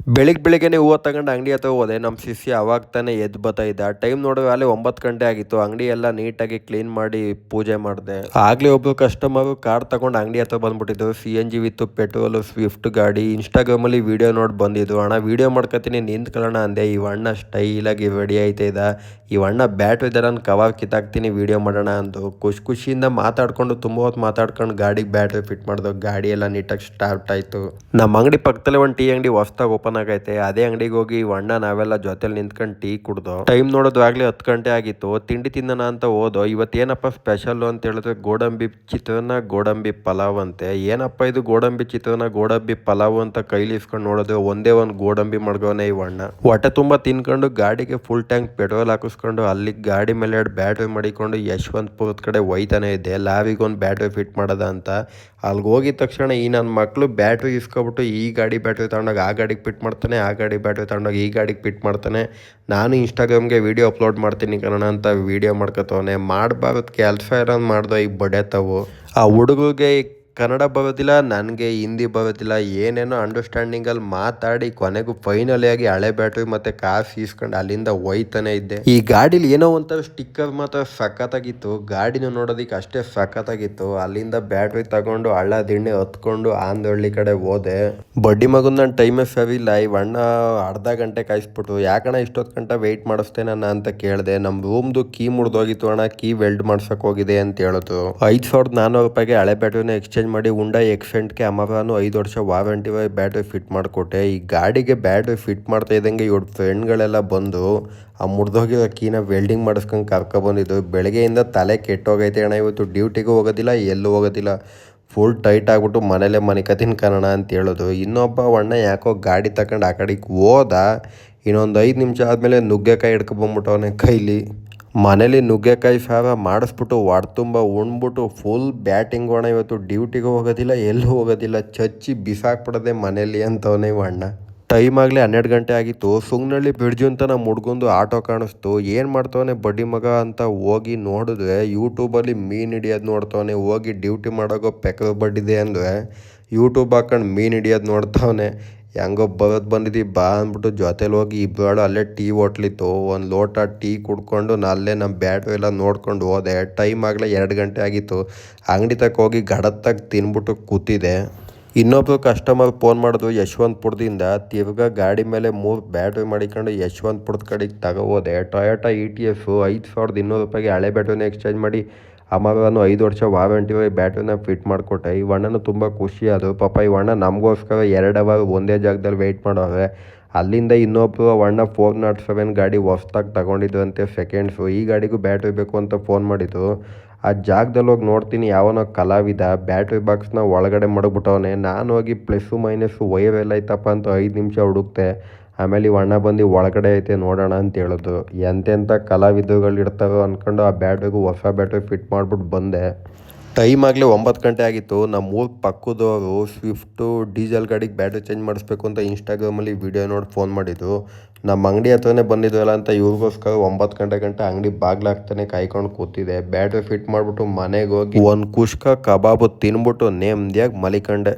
ಬೆಳಿಗ್ಗೆನೆ ಹೂವು ತಗೊಂಡು ಅಂಗಡಿ ಹತ್ರ ಹೋದೆ. ನಮ್ಮ ಶಿಷ್ಯ ಅವಾಗ ತಾನೇ ಎದ್ದು ಬರ್ತಾ ಇದ್ದ. ಟೈಮ್ ನೋಡಿದ್ರೆ ಅಲ್ಲಿ 9 ಗಂಟೆ ಆಗಿತ್ತು. ಅಂಗಡಿ ಎಲ್ಲ ನೀಟಾಗಿ ಕ್ಲೀನ್ ಮಾಡಿ ಪೂಜೆ ಮಾಡಿದೆ. ಆಗ್ಲೇ ಒಬ್ಬರು ಕಸ್ಟಮರು ಕಾರ್ ತಗೊಂಡು ಅಂಗಡಿ ಹತ್ರ ಬಂದ್ಬಿಟ್ಟಿದ್ರು. CNG ವಿತ್ ಪೆಟ್ರೋಲ್ ಸ್ವಿಫ್ಟ್ ಗಾಡಿ. ಇನ್ಸ್ಟಾಗ್ರಾಮಲ್ಲಿ ವಿಡಿಯೋ ನೋಡಿ ಬಂದಿದ್ರು. ಅಣ್ಣ ವಿಡಿಯೋ ಮಾಡ್ಕೊತೀನಿ ನಿಂತ್ಕೊಳ್ಳೋಣ ಅಂದೆ. ಈ ಅಣ್ಣ ಸ್ಟೈಲಾಗಿ ರೆಡಿ ಆಯ್ತಾ ಇದ್ದ. ಈ ಅಣ್ಣ ಬ್ಯಾಟ್ರಿ ನಾನು ಕವರ್ ಕಿತ್ತಾಕ್ತೀನಿ ವಿಡಿಯೋ ಮಾಡೋಣ ಅಂದು ಖುಷಿಯಿಂದ ಮಾತಾಡ್ಕೊಂಡು ತುಂಬ ಹೊತ್ತು ಮಾತಾಡ್ಕೊಂಡು ಗಾಡಿಗೆ ಬ್ಯಾಟ್ರಿ ಫಿಟ್ ಮಾಡಿದ್ರು. ಗಾಡಿ ಎಲ್ಲ ನೀಟಾಗಿ ಸ್ಟಾರ್ಟ್ ಆಯಿತು. ನಮ್ಮ ಅಂಗಡಿ ಪಕ್ಕದಲ್ಲೇ ಒಂದು ಟೀ ಅಂಗಡಿ ಹೊಸ್ದಾಗಿ ಓಪನ್ ಆಗೈತೆ. ಅದೇ ಅಂಗಡಿಗೆ ಹೋಗಿ ಅಣ್ಣ ನಾವೆಲ್ಲ ಜೊತೆಲಿ ನಿಂತ್ಕೊಂಡು ಟೀ ಕುಡ್ದು. ಟೈಮ್ ನೋಡೋದು ಆಗ್ಲೇ 10 ಗಂಟೆ ಆಗಿತ್ತು. ತಿಂಡಿ ತಿನ್ನೋಣ ಅಂತ ಹೋದೋ. ಇವತ್ತೇನಪ್ಪ ಸ್ಪೆಷಲ್ ಅಂತ ಹೇಳಿದ್ರೆ ಗೋಡಂಬಿ ಚಿತ್ರಾನ್ನ ಗೋಡಂಬಿ ಪಲಾವ್ ಅಂತೆ. ಏನಪ್ಪ ಇದು ಗೋಡಂಬಿ ಚಿತ್ರಾನ್ನ ಗೋಡಂಬಿ ಪಲಾವ್ ಅಂತ ಕೈಲಿ ಇಸ್ಕೊಂಡು ನೋಡಿದ್ರೆ ಒಂದೇ ಒಂದು ಗೋಡಂಬಿ ಮಡ್ಗೋನೆ ಈ ಅಣ್ಣ. ಹೊಟ್ಟೆ ತುಂಬ ತಿನ್ಕೊಂಡು ಗಾಡಿಗೆ ಫುಲ್ ಟ್ಯಾಂಕ್ ಪೆಟ್ರೋಲ್ ಹಾಕಿಸ್ಕೊಂಡು ಅಲ್ಲಿ ಗಾಡಿ ಮೇಲೆ 2 ಬ್ಯಾಟ್ರಿ ಮಾಡಿಕೊಂಡು ಯಶವಂತಪುರದ ಕಡೆ ಒಯ್ತಾನೆ ಇದ್ದೆ. ಲಾವಿಗೊಂದು ಬ್ಯಾಟ್ರಿ ಫಿಟ್ ಮಾಡೋದ ಅಂತ. ಅಲ್ಲಿಗೆ ಹೋಗಿದ ತಕ್ಷಣ ಈ ನನ್ನ ಮಕ್ಕಳು ಬ್ಯಾಟ್ರಿ ಇಸ್ಕೊಬಿಟ್ಟು ಈ ಗಾಡಿ ಬ್ಯಾಟ್ರಿ ತಗೊಂಡೋಗಿ ಆ ಗಾಡಿಗೆ ಫಿಟ್ ಮಾಡ್ತಾನೆ, ಆ ಗಾಡಿ ಬ್ಯಾಟ್ರಿ ತಗೊಂಡೋಗಿ ಈ ಗಾಡಿಗೆ ಫಿಟ್ ಮಾಡ್ತಾನೆ. ನಾನು ಇನ್ಸ್ಟಾಗ್ರಾಮ್ಗೆ ವೀಡಿಯೋ ಅಪ್ಲೋಡ್ ಮಾಡ್ತೀನಿ ಕನ್ನಡ ಅಂತ ವೀಡಿಯೋ ಮಾಡ್ಕೊತವನೆ. ಮಾಡಬಾರ್ದು ಕೆಲಸ ಇರೋದು ಮಾಡ್ದೋ ಈಗ ಬಡಿಯತ್ತವು. ಆ ಹುಡುಗರಿಗೆ ಕನ್ನಡ ಬರೋದಿಲ್ಲ, ನನಗೆ ಹಿಂದಿ ಬರೋದಿಲ್ಲ. ಏನೇನೋ ಅಂಡರ್ಸ್ಟ್ಯಾಂಡಿಂಗಲ್ಲಿ ಮಾತಾಡಿ ಕೊನೆಗೂ ಫೈನಲಿ ಆಗಿ ಹಳೆ ಬ್ಯಾಟ್ರಿ ಮತ್ತು ಕಾಸು ಇಸ್ಕೊಂಡು ಅಲ್ಲಿಂದ ಒಯ್ತಾನೆ ಇದ್ದೆ. ಈ ಗಾಡೀಲಿ ಏನೋ ಒಂಥರ ಸ್ಟಿಕ್ಕರ್ ಮಾತ್ರ ಸಖತ್ತಾಗಿತ್ತು. ಗಾಡಿನೂ ನೋಡೋದಕ್ಕೆ ಅಷ್ಟೇ ಸಖತ್ತಾಗಿತ್ತು. ಅಲ್ಲಿಂದ ಬ್ಯಾಟ್ರಿ ತಗೊಂಡು ಹಳ್ಳ ದಿಣ್ಣೆ ಹತ್ಕೊಂಡು ಆಂದಹಳ್ಳಿ ಕಡೆ ಹೋದೆ. ಬಡ್ಡಿ ಮಗನ ನನ್ನ ಟೈಮೇ ಸರಿ ಇಲ್ಲ. ಈ ಅಣ್ಣ ಅರ್ಧ ಗಂಟೆ ಕಾಯಿಸ್ಬಿಟ್ಟು ಯಾಕಣ್ಣ ಇಷ್ಟೊತ್ತು ಗಂಟೆ ವೆಯ್ಟ್ ಮಾಡಿಸ್ತೇನಣ್ಣ ಅಂತ ಕೇಳಿದೆ. ನಮ್ಮ ರೂಮ್ದು ಕೀ ಮುರಿದೋಗಿತ್ತು ಅಣ್ಣ, ಕೀ ವೆಲ್ಡ್ ಮಾಡ್ಸೋಕೆ ಹೋಗಿದೆ ಅಂತ ಹೇಳಿದ್ರು. 5400 ರೂಪಾಯಿಗೆ ಹಳೆ ಬ್ಯಾಟ್ರಿನ ಎಕ್ಸ್ಚೇಂಜ್ ಮಾಡಿ ಹುಂಡೈ ಎಕ್ಸೆಂಟ್ಗೆ ಅಮರಾನು 5 ವರ್ಷ ವಾರಂಟಿ ಬ್ಯಾಟ್ರಿ ಫಿಟ್ ಮಾಡಿಕೊಟ್ಟೆ. ಈ ಗಾಡಿಗೆ ಬ್ಯಾಟ್ರಿ ಫಿಟ್ ಮಾಡ್ತಾ ಇದ್ದಂಗೆ ಇವ್ರ ಫ್ರೆಂಡ್ಗಳೆಲ್ಲ ಬಂದು ಆ ಮುರಿದೋಗಿರೋ ಕೀನ ವೆಲ್ಡಿಂಗ್ ಮಾಡಿಸ್ಕೊಂಡು ಕರ್ಕೊಬಂದಿದ್ದು. ಬೆಳಗ್ಗೆಯಿಂದ ತಲೆ ಕೆಟ್ಟೋಗೈತೆ ಅಣ್ಣ, ಇವತ್ತು ಡ್ಯೂಟಿಗೂ ಹೋಗೋದಿಲ್ಲ ಎಲ್ಲೂ ಹೋಗೋದಿಲ್ಲ, ಫುಲ್ ಟೈಟ್ ಆಗಿಬಿಟ್ಟು ಮನೇಲೆ ಮನಿಕತೀನಿ ಕನ್ನಡ ಅಂತ ಹೇಳೋದು. ಇನ್ನೊಬ್ಬ ಅಣ್ಣ ಯಾಕೋ ಗಾಡಿ ತಗೊಂಡು ಆ ಕಡೆಗೆ ಹೋದ. ಇನ್ನೊಂದು 5 ನಿಮಿಷ ಆದಮೇಲೆ ನುಗ್ಗೆಕಾಯಿ ಹಿಡ್ಕೊಬಂದ್ಬಿಟ್ಟವನೇ ಕೈಲಿ. ಮನೇಲಿ ನುಗ್ಗೆಕಾಯಿ ಸಾರ ಮಾಡಿಸ್ಬಿಟ್ಟು ಹೊಟ್ಟೆ ತುಂಬ ಉಣ್ಬಿಟ್ಟು ಫುಲ್ ಬ್ಯಾಟಿಂಗ್ ಅಣ್ಣ, ಇವತ್ತು ಡ್ಯೂಟಿಗೂ ಹೋಗೋದಿಲ್ಲ ಎಲ್ಲೂ ಹೋಗೋದಿಲ್ಲ, ಚಚ್ಚಿ ಬಿಸಾಕ್ಬಿಡೋದೆ ಮನೇಲಿ ಅಂತವನೇ ಅಣ್ಣ. ಟೈಮ್ ಆಗಲಿ 12 ಗಂಟೆ ಆಗಿತ್ತು. ಸುಗ್ನಳ್ಳಿ ಬ್ರಿಡ್ಜು ಅಂತ ನಮ್ಮ ಹುಡ್ಗೊಂದು ಆಟೋ ಕಾಣಿಸ್ತು. ಏನು ಮಾಡ್ತವನೆ ಬಡ್ಡಿ ಮಗ ಅಂತ ಹೋಗಿ ನೋಡಿದ್ರೆ ಯೂಟ್ಯೂಬಲ್ಲಿ ಮೀನು ಹಿಡಿಯೋದು ನೋಡ್ತವನೆ. ಹೋಗಿ ಡ್ಯೂಟಿ ಮಾಡೋಗೋ ಪೆಕ್ರ ಬಡ್ಡಿದೆ ಅಂದರೆ ಯೂಟ್ಯೂಬ್ ಹಾಕೊಂಡು ಮೀನು ಹಿಡಿಯೋದು ನೋಡ್ತವನೆ. ಹೆಂಗೋ ಬರೋದು ಬಂದಿದ್ದು ಬಾ ಅಂದ್ಬಿಟ್ಟು ಜೊತೆಲಿ ಹೋಗಿ ಇಬ್ಬರು ಅಲ್ಲೇ ಟೀ ಹೋಟ್ಲಿತ್ತು. ಒಂದು ಲೋಟ ಟೀ ಕುಡ್ಕೊಂಡು ಅಲ್ಲೇ ನಮ್ಮ ಬ್ಯಾಟ್ರಿ ಎಲ್ಲ ನೋಡ್ಕೊಂಡು ಹೋದೆ. ಟೈಮ್ ಆಗಲೇ 2 ಗಂಟೆ ಆಗಿತ್ತು. ಅಂಗಡಿ ತಕ್ಕ ಹೋಗಿ ಗಡತ್ತಾಗ ತಿನ್ಬಿಟ್ಟು ಕೂತಿದೆ. ಇನ್ನೊಬ್ರು ಕಸ್ಟಮರ್ ಫೋನ್ ಮಾಡಿದ್ರು ಯಶವಂತಪುರದಿಂದ. ತಿರ್ಗಾ ಗಾಡಿ ಮೇಲೆ 3 ಬ್ಯಾಟ್ರಿ ಮಾಡಿಕೊಂಡು ಯಶವಂತಪುರದ ಕಡೆಗೆ ತಗೋದೆ. ಟೊಯೋಟಾ ETS 5200 ರೂಪಾಯಿಗೆ ಹಳೆ ಬ್ಯಾಟ್ರಿನ ಎಕ್ಸ್ಚೇಂಜ್ ಮಾಡಿ ಅಮರಾನು 5 ವರ್ಷ ವಾರಂಟಿ ಬ್ಯಾಟ್ರಿನ ಫಿಟ್ ಮಾಡಿಕೊಟ್ಟೆ. ಈ ಅಣ್ಣನೂ ತುಂಬ ಖುಷಿ ಆದರು. ಪಾಪ ಈ ಅಣ್ಣ ನಮಗೋಸ್ಕರ 2 ಅವರ್ ಒಂದೇ ಜಾಗದಲ್ಲಿ ವೆಯ್ಟ್ ಮಾಡೋರೆ. ಅಲ್ಲಿಂದ ಇನ್ನೊಬ್ಬರು ಅಣ್ಣ 407 ಗಾಡಿ ಹೊಸ್ದಾಗಿ ತಗೊಂಡಿದ್ರಂತೆ ಸೆಕೆಂಡ್ಸು. ಈ ಗಾಡಿಗೂ ಬ್ಯಾಟ್ರಿ ಬೇಕು ಅಂತ ಫೋನ್ ಮಾಡಿದ್ರು. ಆ ಜಾಗದಲ್ಲಿ ಹೋಗಿ ನೋಡ್ತೀನಿ ಯಾವನೋ ಕಲಾವಿದ ಬ್ಯಾಟ್ರಿ ಬಾಕ್ಸ್ನ ಒಳಗಡೆ ಮಡಗ್ಬಿಟ್ಟವನೆ. ನಾನು ಹೋಗಿ ಪ್ಲಸ್ಸು ಮೈನಸ್ಸು ವೈರ್ ಎಲ್ಲ ಐತಪ್ಪ ಅಂತ 5 ನಿಮಿಷ ಹುಡುಕ್ತೆ. ಆಮೇಲೆ ಈ ಅಣ್ಣ ಬಂದು ಒಳಗಡೆ ಐತೆ ನೋಡೋಣ ಅಂತ ಹೇಳಿದ್ರು. ಎಂತೆಂಥ ಕಲಾವಿದರುಗಳು ಇರ್ತಾರೋ ಅಂದ್ಕೊಂಡು ಆ ಬ್ಯಾಟ್ರಿಗೂ ಹೊಸ ಬ್ಯಾಟ್ರಿ ಫಿಟ್ ಮಾಡಿಬಿಟ್ಟು ಬಂದೆ. ಟೈಮ್ ಆಗಲೇ 9 ಗಂಟೆ ಆಗಿತ್ತು. ನಮ್ಮ ಊರು ಪಕ್ಕದವರು ಸ್ವಿಫ್ಟು ಡೀಸೆಲ್ ಗಾಡಿಗೆ ಬ್ಯಾಟ್ರಿ ಚೇಂಜ್ ಮಾಡಿಸ್ಬೇಕು ಅಂತ ಇನ್ಸ್ಟಾಗ್ರಾಮಲ್ಲಿ ವಿಡಿಯೋ ನೋಡಿ ಫೋನ್ ಮಾಡಿದ್ದು. ನಮ್ಮ ಅಂಗಡಿ ಹತ್ರನೇ ಬಂದಿದ್ವಲ್ಲ ಅಂತ ಇವ್ರಿಗೋಸ್ಕರ 9 ಗಂಟೆ ಅಂಗಡಿ ಬಾಗ್ಲಾಗ್ತಾನೆ ಕಾಯ್ಕೊಂಡು ಕೂತಿದೆ. ಬ್ಯಾಟ್ರಿ ಫಿಟ್ ಮಾಡಿಬಿಟ್ಟು ಮನೆಗೆ ಹೋಗಿ ಒಂದು ಕುಷ್ಕ ಕಬಾಬು ತಿನ್ಬಿಟ್ಟು ನೇಮ್ದಿಯಾಗಿ ಮಲಿಕಂಡೆ.